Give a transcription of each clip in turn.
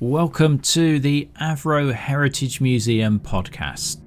Welcome to the Avro Heritage Museum podcast.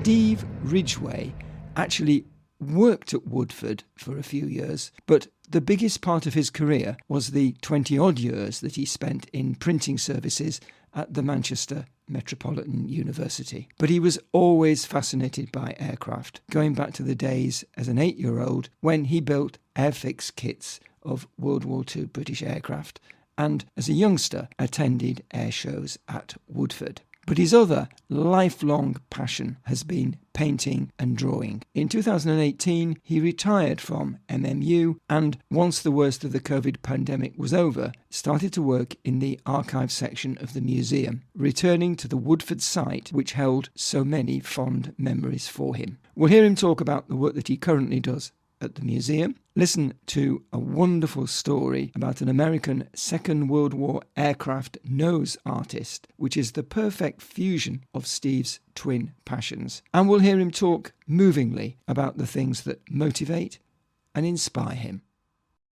Steve Ridgway actually worked at Woodford for a few years, but the biggest part of his career was the 20-odd years that he spent in printing services at the Manchester Metropolitan University. But he was always fascinated by aircraft, going back to the days as an 8-year-old when he built airfix kits of World War II British aircraft, and as a youngster attended air shows at Woodford. But his other lifelong passion has been painting and drawing. In 2018, he retired from MMU and, once the worst of the COVID pandemic was over, started to work in the archive section of the museum, returning to the Woodford site which held so many fond memories for him. We'll hear him talk about the work that he currently does at the museum, listen to a wonderful story about an American Second World War aircraft nose artist, which is the perfect fusion of Steve's twin passions. And we'll hear him talk movingly about the things that motivate and inspire him.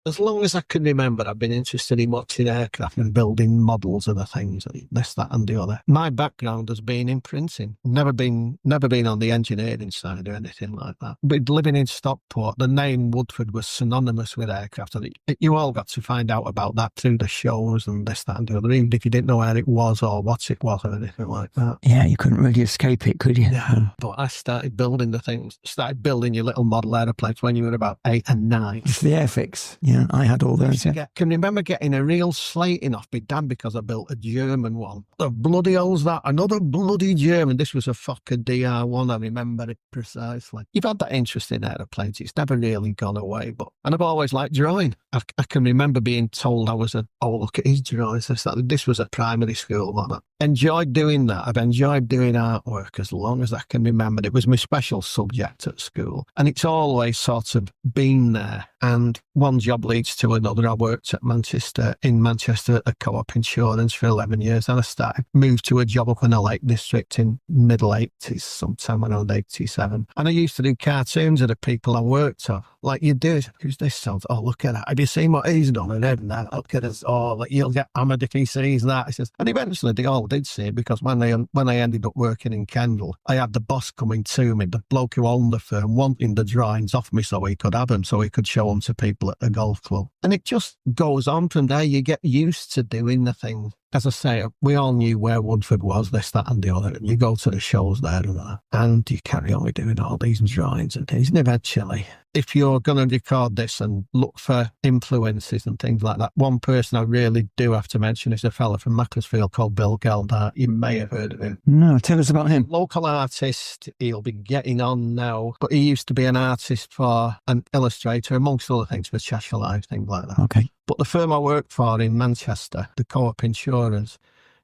As long as I can remember, I've been interested in watching aircraft and building models of the things, this, that and the other. My background has been in printing. Never been on the engineering side or anything like that. But living in Stockport, the name Woodford was synonymous with aircraft. And you all got to find out about that through the shows and this, that and the other, even if you didn't know where it was or what it was or anything like that. Yeah, you couldn't really escape it, could you? Yeah, but I started building the things, started building your little model aeroplanes when you were about 8 and 9. It's the airfix. Yeah, I had all those. I can remember getting a real slating off my dad because I built a German one. The bloody hell's that? Another bloody German. This was a Fokker DR1. I remember it precisely. You've had that interest in aeroplanes. It's never really gone away. And I've always liked drawing. I can remember being told look at his drawings. This was a primary school one. I enjoyed doing that. I've enjoyed doing artwork as long as I can remember. It was my special subject at school. And it's always sort of been there. And one job leads to another. I worked at Manchester at the Co-op Insurance for 11 years. And I moved to a job up in the Lake District in middle 80s, sometime around 87. And I used to do cartoons of the people I worked with. Like you did. Who's this sound? Oh, look at that. Have you seen what he's done? And then look at us. Oh, like you'll get hammered if he sees that. He says, and eventually they all did see it because when I ended up working in Kendal, I had the boss coming to me, the bloke who owned the firm, wanting the drawings off me so he could have them, so he could show them to people at the golf club. And it just goes on from there. You get used to doing the things. As I say, we all knew where Woodford was, this, that and the other. And you go to the shows there and that. And you carry on doing all these drawings and things. And eventually, if you're going to record this and look for influences and things like that, one person I really do have to mention is a fella from Macclesfield called Bill Geldart. You may have heard of him. No, tell us about him. Local artist, he'll be getting on now, but he used to be an artist for an illustrator, amongst other things, for Cheshire Live, things like that. Okay. But the firm I worked for in Manchester, the Co-op Insurance,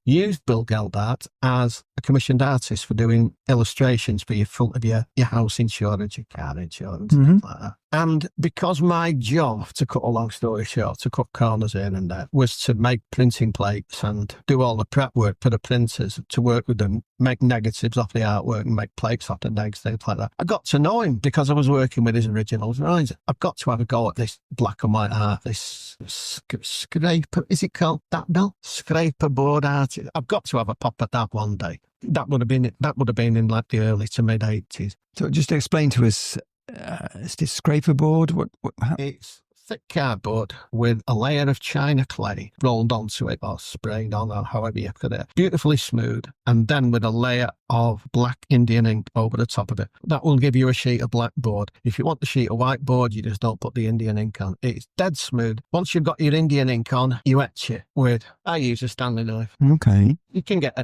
used Bill Geldart as a commissioned artist for doing illustrations for your front of your house insurance, your car insurance, things like that. And because my job, to cut a long story short, to cut corners here and there, was to make printing plates and do all the prep work for the printers, to work with them, make negatives off the artwork and make plates off the negs, things like that. I got to know him because I was working with his original drawings. I've got to have a go at this black and white art, this scraper, is it called that, Bill? Scraper board art. I've got to have a pop at that one day. That would have been in like the early to mid 80s. So just explain to us, is this scraper board? It's thick cardboard with a layer of china clay rolled onto it or sprayed on or however you put it. Beautifully smooth. And then with a layer of black Indian ink over the top of it. That will give you a sheet of black board. If you want the sheet of white board, you just don't put the Indian ink on. It's dead smooth. Once you've got your Indian ink on, you etch it with, I use a Stanley knife. Okay. You can get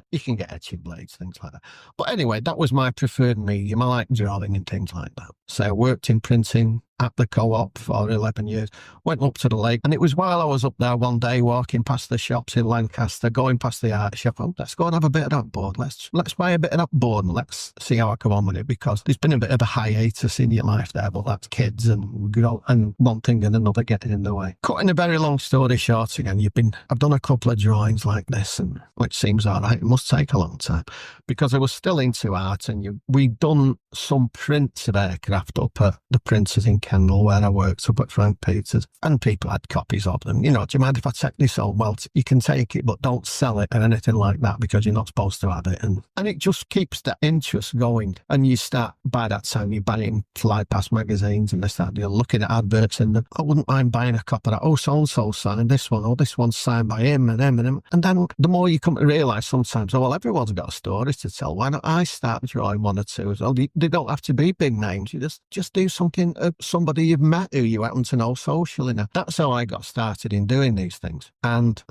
etching blades, things like that. But anyway, that was my preferred medium. I like drawing and things like that. So I worked in printing at the Co-op for 11 years, went up to the lake, and it was while I was up there one day walking past the shops in Lancaster, going past the art shop, let's go and have a bit of that board. Let's buy a bit of that board and let's see how I come on with it, because there's been a bit of a hiatus in your life there, but that's kids and one thing and another getting in the way. Cutting a very long story short again, I've done a couple of drawings like this, and which seems all right. It must take a long time because I was still into art, and we'd done some prints of aircraft up at the printers in Kendal, where I worked up at Frank Peters, and people had copies of them. Do you mind if I take this home? Well, you can take it, but don't sell it or anything like that because you're not supposed to have it. And it just keeps that interest going. And you start, by that time, you're buying fly past magazines and they start looking at adverts in them. I wouldn't mind buying a copy of that. Oh, so-and-so signed this one. Oh, this one's signed by him and him and him. And then the more you come to realise sometimes, oh, well, everyone's got a story to tell. Why don't I start drawing one or two as well? They don't have to be big names. You just do something of somebody you've met who you happen to know socially now. That's how I got started in doing these things, and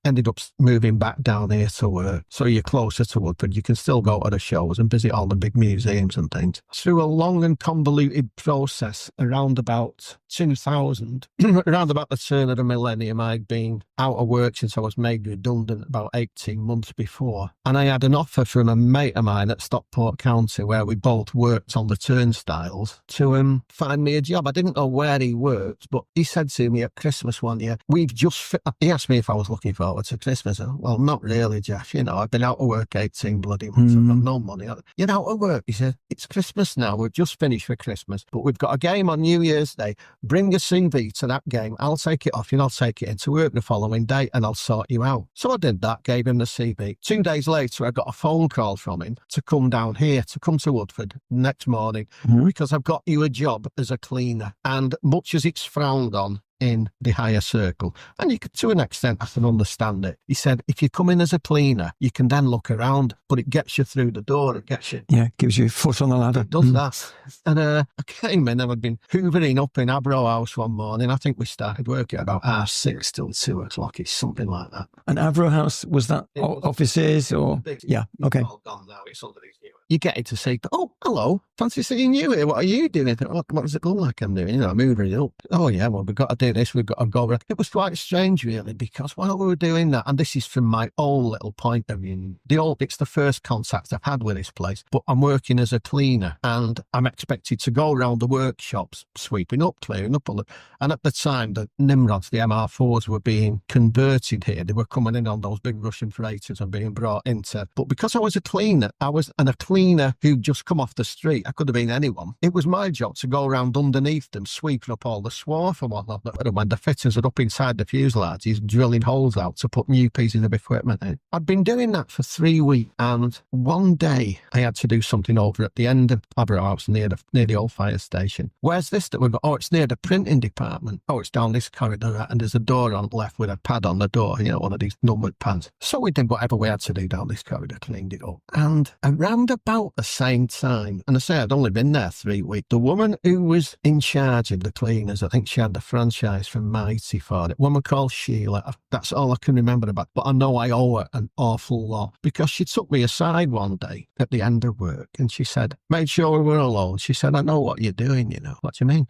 ended up moving back down here to work. So you're closer to Woodford. You can still go to the shows and visit all the big museums and things. Through a long and convoluted process around about 2000, around about the turn of the millennium, I'd been out of work since I was made redundant about 18 months before. And I had an offer from a mate of mine at Stockport County, where we both worked on the turnstiles, to find me a job. I didn't know where he worked, but he said to me at Christmas one year, he asked me if I was looking forward to Christmas. Well, not really, Jeff. I've been out of work 18 bloody months. I've got no money. You're out of work. He said, it's Christmas now. We've just finished for Christmas, but we've got a game on New Year's Day. Bring a CV to that game. I'll take it off you and I'll take it into work the following day and I'll sort you out. So I did that, gave him the CV. 2 days later, I got a phone call from him to come down here, to come to Woodford next morning, because I've got you a job as a cleaner. And much as it's frowned on in the higher circle, and you could, to an extent, I can understand it. He said, if you come in as a cleaner, you can then look around, but it gets you through the door. It gets you. Yeah, gives you a foot on the ladder. It does that. And I came in and I'd been hoovering up in Avro House one morning. I think we started work at about 6 till 2 o'clock. It's something like that. And Avro House, was that offices or? Yeah, okay. All gone now. It's under these new. You get it to say, oh, hello, fancy seeing you here. What are you doing? What does it look like I'm doing? I'm moving it up. Oh, yeah, well, we've got to do this. We've got to go around. It was quite strange, really, because while we were doing that, and this is from my own little point of view, it's the first contact I've had with this place, but I'm working as a cleaner and I'm expected to go around the workshops, sweeping up, clearing up. And at the time, the Nimrods, the MR4s, were being converted here. They were coming in on those big Russian freighters and being brought into. But because I was a cleaner, cleaner who'd just come off the street, I could have been anyone. It was my job to go around underneath them, sweeping up all the swarf and whatnot. When the fitters are up inside the fuselage, he's drilling holes out to put new pieces of equipment in. I'd been doing that for 3 weeks, and one day I had to do something over at the end of Avro House near the old fire station. Where's this that we've got? Oh, it's near the printing department. Oh, it's down this corridor, and there's a door on the left with a pad on the door, one of these numbered pads. So we did whatever we had to do down this corridor, cleaned it up. And around about the same time, and I say I'd only been there 3 weeks, the woman who was in charge of the cleaners, I think she had the franchise from Mighty for it, a woman called Sheila. That's all I can remember about, but I know I owe her an awful lot, because she took me aside one day at the end of work and she said, made sure we were alone. She said, I know what you're doing, What do you mean?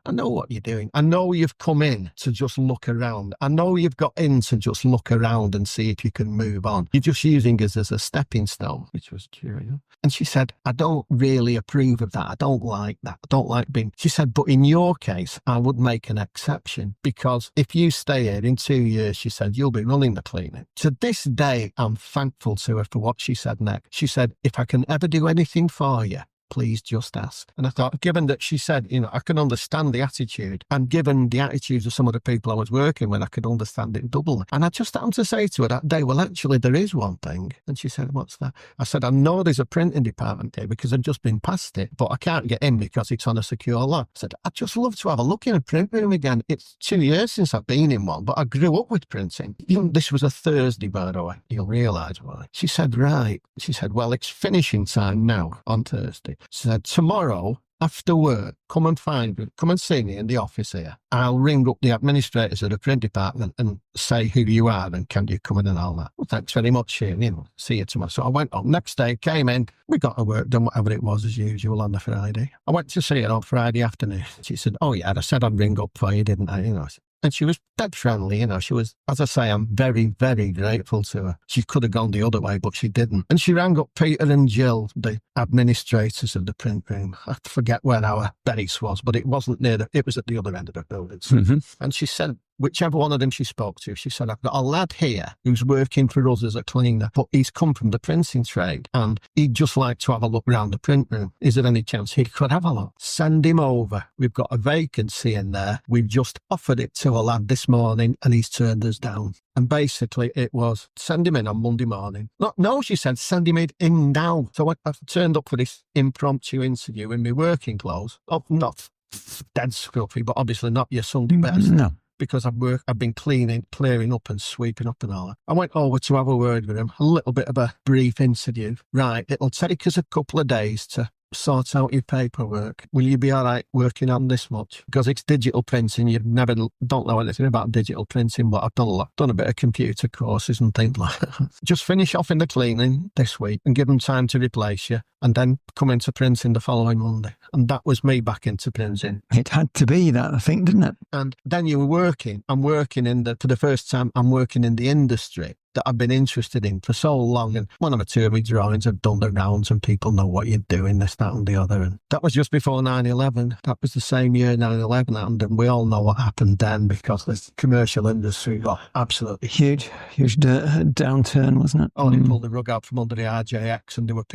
I know what you're doing. I know you've come in to just look around. I know you've got in to just look around and see if you can move on. You're just using us as a stepping stone, which was curious. And she said, I don't really approve of that. I don't like that. I don't like being... She said, but in your case, I would make an exception, because if you stay here in 2 years, she said, you'll be running the clinic. To this day, I'm thankful to her for what she said next. She said, if I can ever do anything for you, please just ask. And I thought, given that she said, I can understand the attitude, and given the attitudes of some of the people I was working with, I could understand it double. And I just happened to say to her that day, well, actually, there is one thing. And she said, what's that? I said, I know there's a printing department here because I've just been past it, but I can't get in because it's on a secure lock. I said, I'd just love to have a look in a print room again. It's 2 years since I've been in one, but I grew up with printing. This was a Thursday, by the way. You'll realise why. She said, right. She said, well, it's finishing time now on Thursday. She said, tomorrow after work, come and see me in the office here. I'll ring up the administrators of the print department and say who you are and can you come in and all that. Well, thanks very much, Shane. See you tomorrow. So I went on. Next day, came in, we got to work, done whatever it was as usual on the Friday. I went to see her on Friday afternoon. She said, oh yeah, I said I'd ring up for you, didn't I? And she was dead friendly, She was, as I say, I'm very, very grateful to her. She could have gone the other way, but she didn't. And she rang up Peter and Jill, the administrators of the print room. I forget where our base was, but it wasn't it was at the other end of the building. Mm-hmm. And she said, whichever one of them she spoke to, she said, I've got a lad here who's working for us as a cleaner, but he's come from the printing trade and he'd just like to have a look around the print room. Is there any chance he could have a look? Send him over. We've got a vacancy in there. We've just offered it to a lad this morning and he's turned us down. And basically it was, send him in on Monday morning. No, she said, send him in now. So I turned up for this impromptu interview in my working clothes. Oh, not dead scruffy, but obviously not your Sunday best. No. Because I've been clearing up and sweeping up and all that. I went over to have a word with him, a little bit of a brief interview. Right, it'll take us a couple of days to sort out your paperwork. Will you be all right working on this much? Because it's digital printing. Don't know anything about digital printing, but I've done a bit of computer courses and things like that. Just finish off in the cleaning this week and give them time to replace you, and then come into printing the following Monday. And that was me back into printing. It had to be that, I think, didn't it? And then you were working. For the first time, I'm working in the industry that I've been interested in for so long. And one or two of my drawings have done the rounds and people know what you're doing, this, that and the other. And that was just before 9/11. That was the same year 9/11 happened. And we all know what happened then because the commercial industry got absolutely huge downturn, wasn't it? They pulled the rug out from under the RJX and there were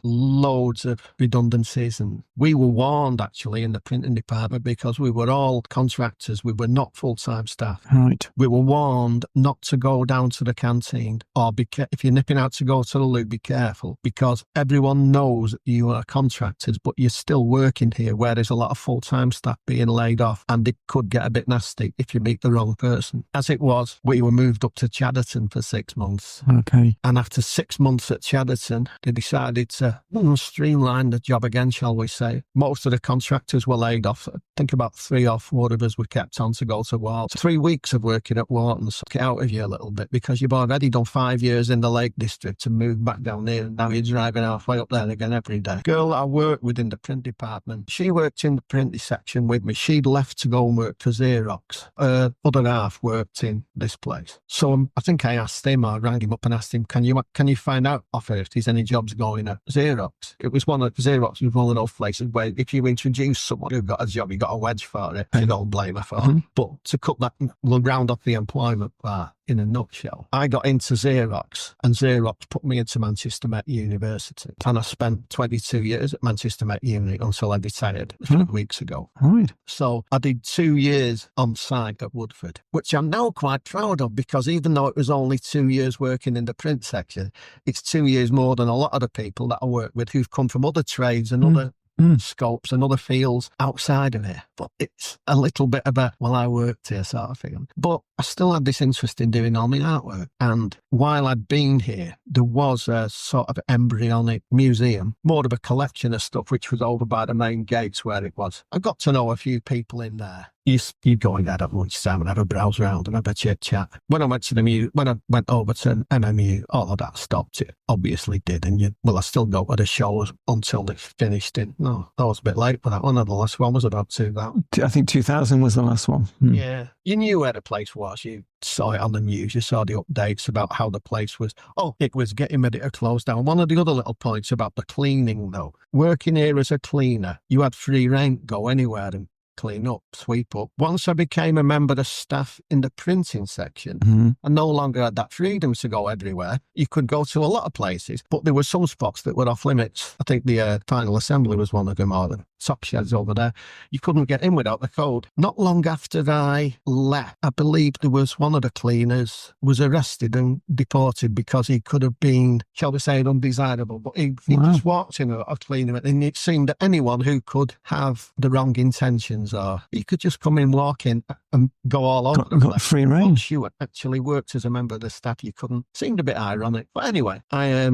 loads of redundancies. And we were warned actually in the printing department because we were all contractors. We were not full-time staff. Right. We were warned not to go down to the canteen or if you're nipping out to go to the loo, be careful because everyone knows you are contractors, but you're still working here where there's a lot of full-time staff being laid off and it could get a bit nasty if you meet the wrong person. As it was, we were moved up to Chadderton for 6 months. Okay. And after 6 months at Chadderton, they decided to streamline the job again, shall we say. Most of the contractors were laid off. I think about 3 or 4 of us were kept on to go to Wharton. 3 weeks of working at Wharton suck it out of you a little bit because you've already done 5 years in the Lake District to move back down there and now you're driving halfway up there again every day. Girl I worked with in the print department, she worked in the printing section with me. She'd left to go and work for Xerox. Other half worked in this place. So I think I asked him, I rang him up and asked him, can you find out off her if there's any jobs going at Xerox? Xerox was one of those places where if you introduce someone who got a job, you got a wedge for it. You don't blame her for it. But to cut that round off the employment part, in a nutshell, I got into Xerox and Xerox put me into Manchester Met University and I spent 22 years at Manchester Met Uni until I retired a few weeks ago. Right. So I did 2 years on site at Woodford, which I'm now quite proud of because even though it was only 2 years working in the print section, it's 2 years more than a lot of the people that I work with who've come from other trades and other scopes and other fields outside of here. But it's a little bit of I worked here sort of thing. But I still had this interest in doing all my artwork. And while I'd been here, there was a sort of embryonic museum, more of a collection of stuff, which was over by the main gates where it was. I got to know a few people in there. You go in there at lunchtime and have a browse around and have a chit chat. When I went over to MMU, all of that stopped. It obviously did, and I still go to the shows until they finished it. No, that was a bit late for that one. The last one was about 2000. I think 2000 was the last one. Yeah, you knew where the place was. You saw it on the news. You saw the updates about how the place was. Oh, it was getting ready to close down. One of the other little points about the cleaning, though, working here as a cleaner, you had free rein, go anywhere and clean up, sweep up. Once I became a member of staff in the printing section, I no longer had that freedom to go everywhere. You could go to a lot of places, but there were some spots that were off limits. I think the final assembly was one of them, or the top sheds over there. You couldn't get in without the code. Not long after I left, I believe there was one of the cleaners was arrested and deported because he could have been, shall we say, undesirable, but he just walked in a cleaner, and it seemed that anyone who could have the wrong intentions, or he could just come in, walk in and go all over the place. Got free range. Once you actually worked as a member of the staff, you couldn't. Seemed a bit ironic. But anyway, I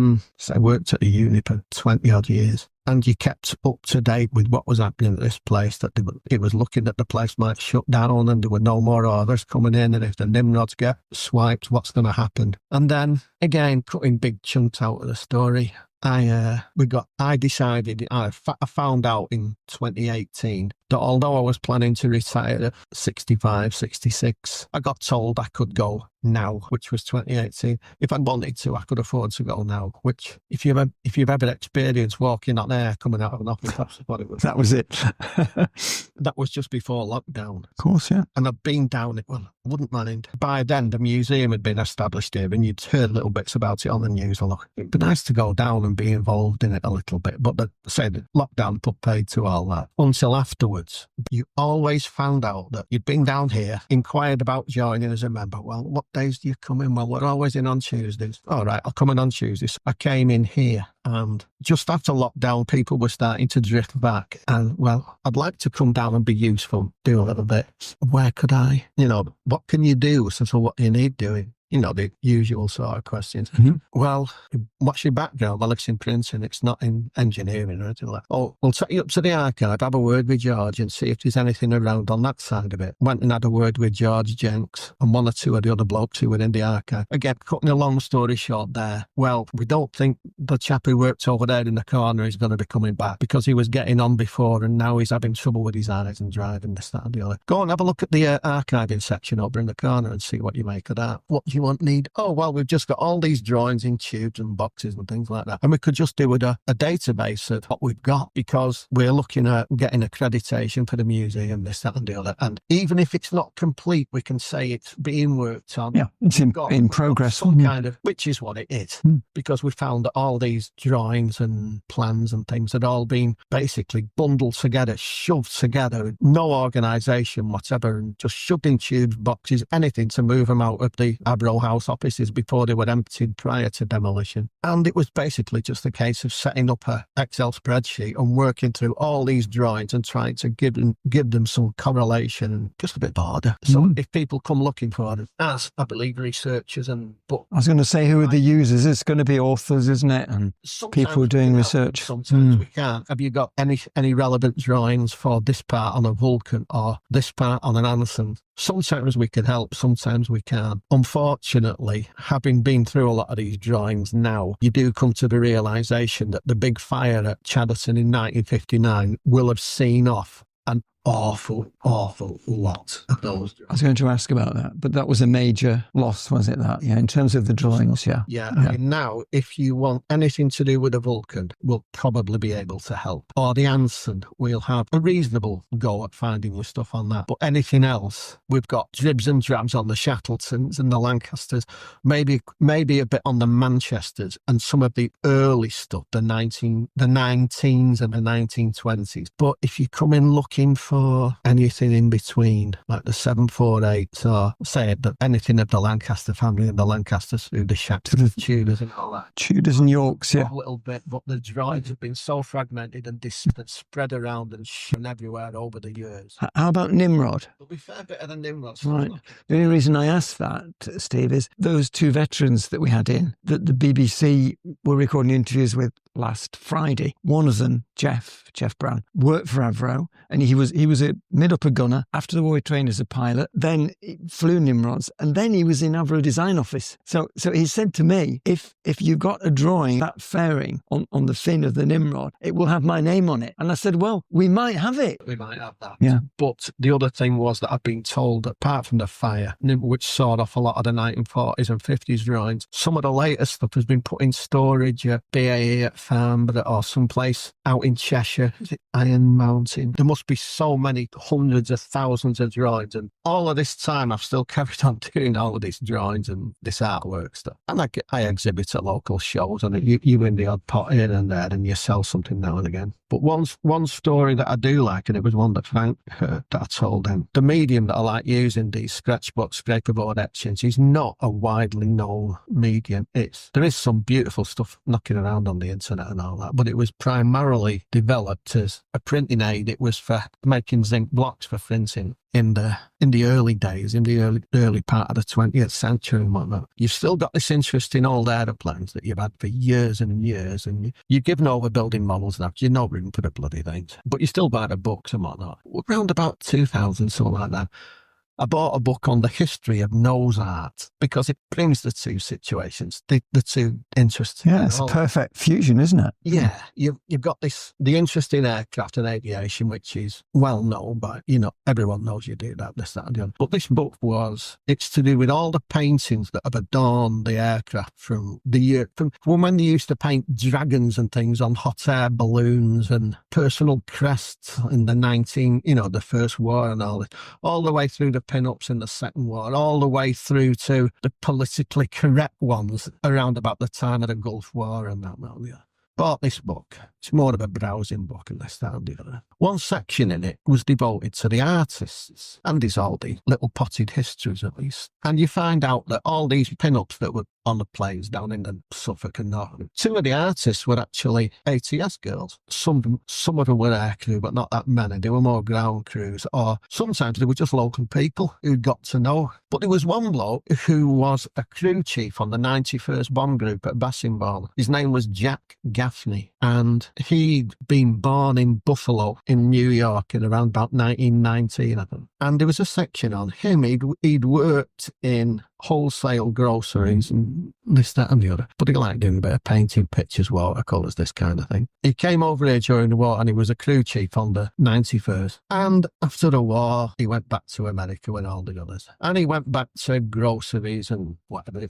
worked at the uni for 20 odd years. And you kept up to date with what was happening at this place, that it was looking that the place might shut down and there were no more orders coming in, and if the Nimrods get swiped, what's going to happen? And then, again, cutting big chunks out of the story, I found out in 2018 that although I was planning to retire at 65, 66, I got told I could go now, which was 2018. If I'd wanted to, I could afford to go now, which if you've ever experienced walking on air coming out of an office, that's what it was. That was it. That was just before lockdown. Of course, yeah. And I've been down it, well, I wouldn't mind. By then, the museum had been established here and you'd heard little bits about it on the news a lot. It'd be nice to go down and be involved in it a little bit. But the lockdown put paid to all that. Until afterwards, you always found out that you'd been down here, inquired about joining as a member. Well, what days do you come in? Well, we're always in on Tuesdays. All right, I'll come in on Tuesdays. I came in here and just after lockdown, people were starting to drift back. And, well, I'd like to come down and be useful, do a little bit. Where could I? What can you do? So what do you need doing? The usual sort of questions. Mm-hmm. Well, what's your background? Well, it's in printing. It's not in engineering or anything like that. Oh, we'll take you up to the archive, have a word with George and see if there's anything around on that side of it. Went and had a word with George Jenks and one or two of the other blokes who were in the archive. Again, cutting a long story short there. Well, we don't think the chap who worked over there in the corner is going to be coming back because he was getting on before and now he's having trouble with his eyes and driving this, that and the other. Go and have a look at the archiving section over in the corner and see what you make of that. What do you need? Oh, well, we've just got all these drawings in tubes and boxes and things like that. And we could just do a database of what we've got because we're looking at getting accreditation for the museum, this, that and the other. And even if it's not complete, we can say it's being worked on. Yeah, it's in progress. Some kind of, which is what it is. Because we found that all these drawings and plans and things had all been basically bundled together, shoved together, no organisation, whatever, and just shoved in tubes, boxes, anything to move them out of the Avro House offices before they were emptied prior to demolition. And it was basically just a case of setting up a Excel spreadsheet and working through all these drawings and trying to give them some correlation and just a bit of order. So if people come looking for it, as I believe researchers I was going to say, who are the users? It's going to be authors, isn't it? And people who are doing research. Sometimes we can't. Have you got any relevant drawings for this part on a Vulcan or this part on an Anderson? Sometimes we can help, sometimes we can't. Unfortunately, having been through a lot of these drawings now, you do come to the realisation that the big fire at Chadderton in 1959 will have seen off an awful lot of those drawings. I was going to ask about that, but that was a major loss, was it that? Yeah, in terms of the drawings, yeah. Yeah. I mean, now, if you want anything to do with a Vulcan, we'll probably be able to help. Or the Anson, we'll have a reasonable go at finding your stuff on that. But anything else, we've got dribs and drabs on the Shackletons and the Lancasters, maybe a bit on the Manchesters and some of the early stuff, the 19s and the 1920s. But if you come in looking for anything in between, like the 748s or say that anything of the Lancaster family and the Lancasters through the Shackletons, Tudors and all that. Tudors and Yorks, yeah. A little bit, but the drawings have been so fragmented and spread around and everywhere over the years. How about Nimrod? There'll be a fair bit of the Nimrod. Right. The only reason I asked that, Steve, is those two veterans that we had in, that the BBC were recording interviews with last Friday. One of them, Jeff Brown, worked for Avro, and he was a mid-upper gunner. After the war, he trained as a pilot. Then he flew Nimrods, and then he was in Avro design office. So he said to me, if you've got a drawing that fairing on the fin of the Nimrod, it will have my name on it. And I said, well, we might have it. We might have that. Yeah. But the other thing was that I've been told that apart from the fire, which sawed off a lot of the 1940s and 50s drawings, some of the latest stuff has been put in storage at BAE at Farnborough or someplace out in Cheshire. Is it Iron Mountain? There must be so many hundreds of thousands of drawings, and all of this time I've still carried on doing all of these drawings and this artwork stuff. And I exhibit at local shows, and you win the odd pot here and there, and you sell something now and again. But one story that I do like, and it was one that Frank heard that I told him, the medium that I like using these scratchbook, scraperboard etchings is not a widely known medium. There is some beautiful stuff knocking around on the internet and all that, but it was primarily developed as a printing aid. It was for making zinc blocks for printing in the early days, in the early part of the 20th century and whatnot. You've still got this interest in old aeroplanes that you've had for years and years, and you've given over building models now, you've no room for the bloody things. But you still buy the books and whatnot. Around about 2000, something like that, I bought a book on the history of nose art because it brings the two situations, the two interests. Yeah, it's a perfect fusion, isn't it? Yeah, you've got the interest in aircraft and aviation, which is well known by, everyone knows you do that, this, that, and the other. But this book it's to do with all the paintings that have adorned the aircraft from when they used to paint dragons and things on hot air balloons and personal crests in the First War and all this, all the way through the pin-ups in the Second War, all the way through to the politically correct ones around about the time of the Gulf War and that. Bought this book. It's more of a browsing book and this, that, and the other. One section in it was devoted to the artists and his all the little potted histories, at least. And you find out that all these pin-ups that were on the planes down in the Suffolk and Norfolk, two of the artists were actually ATS girls. Some of them were aircrew, but not that many. They were more ground crews, or sometimes they were just local people who got to know. But there was one bloke who was a crew chief on the 91st Bomb Group at Bassingbourn. His name was Jack Gaffney, and he'd been born in Buffalo in New York in around about 1919, I think. And there was a section on him. He'd worked in wholesale groceries and this, that, and the other. But he liked doing a bit of painting, pictures, watercolours, this kind of thing. He came over here during the war and he was a crew chief on the 91st. And after the war, he went back to America with all the others. And he went back to groceries and whatever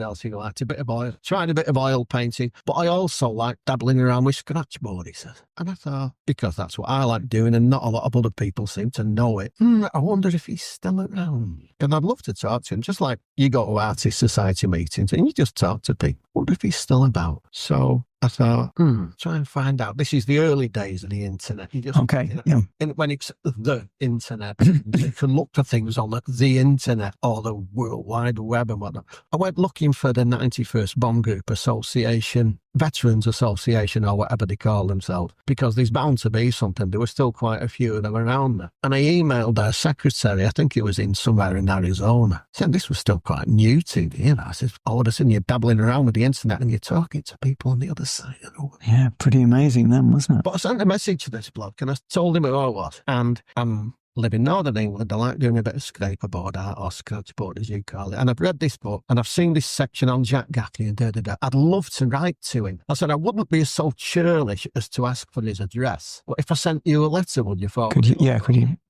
else he liked. A bit of oil, tried a bit of oil painting. But I also like dabbling around with scratchboard, he said. And I thought, because that's what I like doing and not a lot of other people seem to know it. I wonder if he's still around. And I'd love to talk to him, just like you go to Artist Society meetings and you just talk to people. Wonder if he's still about. So I thought, try and find out. This is the early days of the internet. You just, when it's the internet, you can look for things on the internet or the World Wide Web and whatnot. I went looking for the 91st Bomb Group Association, Veterans Association, or whatever they call themselves, because there's bound to be something. There were still quite a few of them around there. And I emailed their secretary, I think it was in somewhere in Arizona, said this was still quite new to me. I said, all of a sudden you're dabbling around with the internet and you're talking to people on the other side of the world. Yeah, pretty amazing then, wasn't it? But I sent a message to this bloke and I told him who I was. And I'm living northern England. I like doing a bit of scraperboard art, or scratchboard as you call it. And I've read this book and I've seen this section on Jack Gaffney and da-da-da. I'd love to write to him. I said, I wouldn't be so churlish as to ask for his address. But if I sent you a letter, would you forward? Could you?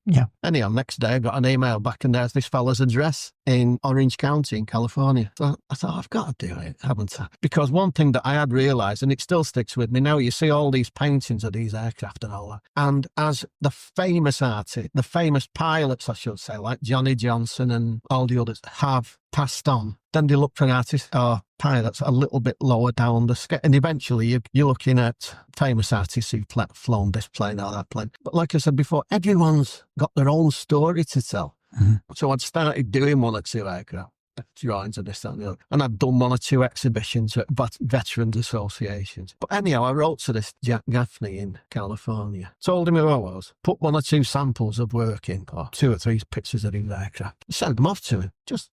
Yeah. Anyhow, next day I got an email back and there's this fella's address in Orange County in California. So I thought, I've got to do it, haven't I? Because one thing that I had realised, and it still sticks with me now, you see all these paintings of these aircraft and all that. And as the famous artists, the famous pilots, I should say, like Johnny Johnson and all the others have passed on, then they look for artists or pilots a little bit lower down the scale. And eventually you're looking at famous artists who've flown this plane or that plane. But like I said before, everyone's got their own story to tell. So I'd started doing one or two aircraft drawings of this, that, and the other. And I'd done one or two exhibitions at Veterans Associations. But anyhow, I wrote to this Jack Gaffney in California, told him who I was, put one or two samples of work in, or two or three pictures of his aircraft, sent them off to him. Just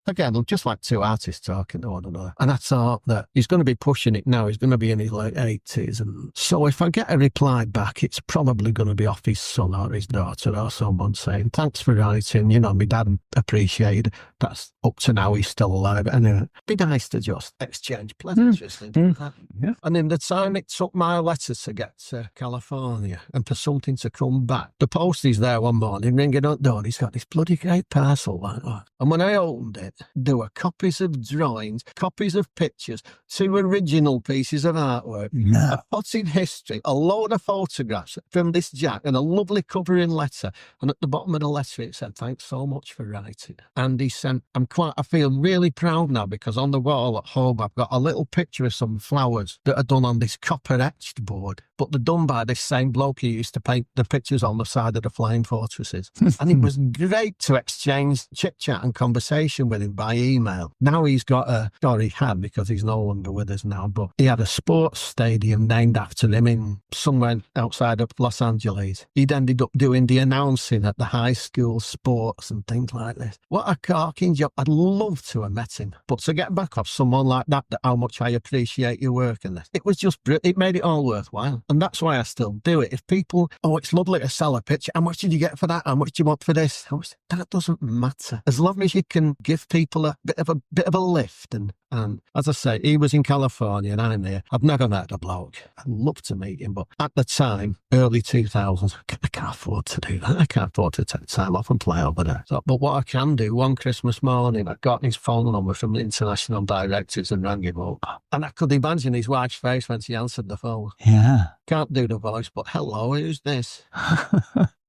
like two artists talking to one another. And I thought that he's going to be pushing it now. He's going to be in his late 80s. And so if I get a reply back, it's probably going to be off his son or his daughter or someone saying, thanks for writing. My dad appreciated. That's up to now. He's still alive. Anyway, it'd be nice to just exchange pleasantries. Yeah. And in the time it took my letter to get to California and for something to come back, the postie there one morning ringing up the door. He's got this bloody great parcel like that. And when I opened it, there were copies of drawings, copies of pictures, two original pieces of artwork, a potted history, a load of photographs from this Jack, and a lovely covering letter. And at the bottom of the letter it said, thanks so much for writing. And he sent, I feel really proud now, because on the wall at home I've got a little picture of some flowers that are done on this copper etched board, but they're done by this same bloke who used to paint the pictures on the side of the flying fortresses. And it was great to exchange chit-chat and conversation communication with him by email. Now he's got he had because he's no longer with us now, but he had a sports stadium named after him in somewhere outside of Los Angeles. He'd ended up doing the announcing at the high school sports and things like this. What a corking job. I'd love to have met him. But to get back off someone like that how much I appreciate your work in this, it was just it made it all worthwhile. And that's why I still do it. If people, it's lovely to sell a picture. How much did you get for that? How much do you want for this? That doesn't matter. As long as you can give people a bit of a lift. And as I say, he was in California and I'm here. I've never met a bloke. I'd love to meet him, but at the time, early 2000s, I can't afford to do that. I can't afford to take time off and play over there. But what I can do, one Christmas morning, I got his phone number from the international directors and rang him up. And I could imagine his wife's face when she answered the phone. Yeah. Can't do the voice, but hello, who's this?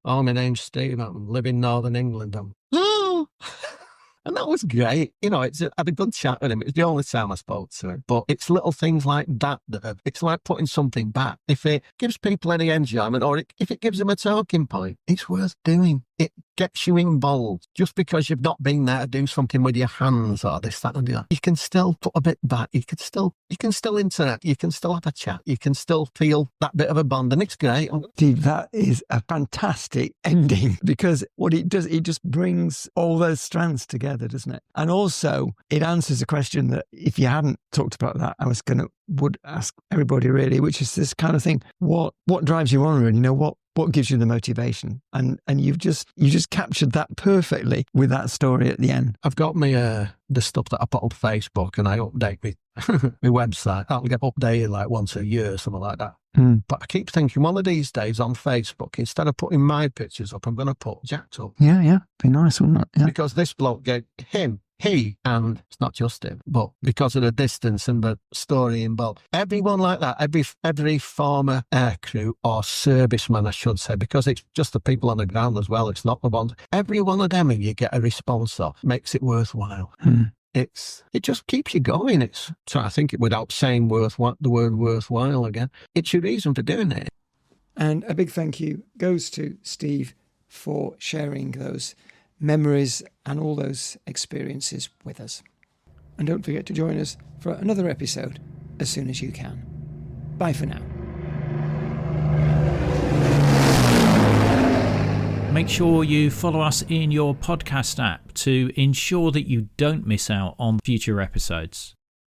Oh, my name's Steve. I live in Northern England. And that was great. I had a good chat with him. It was the only time I spoke to him. But it's little things like that it's like putting something back. If it gives people any enjoyment or if it gives them a talking point, it's worth doing. It gets you involved. Just because you've not been there to do something with your hands or this, that and the other, you can still put a bit back. You can still interact. You can still have a chat. You can still feel that bit of a bond, and it's great. Steve, that is a fantastic ending, because what it does, it just brings all those strands together, doesn't it? And also it answers a question that if you hadn't talked about that, I would ask everybody really, which is this kind of thing. What drives you on, really? What gives you the motivation? And you've just captured that perfectly with that story at the end. I've got the stuff that I put on Facebook, and I update my website. That'll get updated like once a year, something like that. But I keep thinking one of these days on Facebook, instead of putting my pictures up, I'm going to put Jack's up. Yeah. Be nice, wouldn't it? Yeah. Because this bloke gave he, and it's not just him, but because of the distance and the story involved, everyone like that, every former aircrew or serviceman, I should say, because it's just the people on the ground as well, it's not the ones. Every one of them, you get a response off, makes it worthwhile. It just keeps you going. So I think without saying the word worthwhile again, it's your reason for doing it. And a big thank you goes to Steve for sharing those memories and all those experiences with us. And don't forget to join us for another episode as soon as you can. Bye for now. Make sure you follow us in your podcast app to ensure that you don't miss out on future episodes.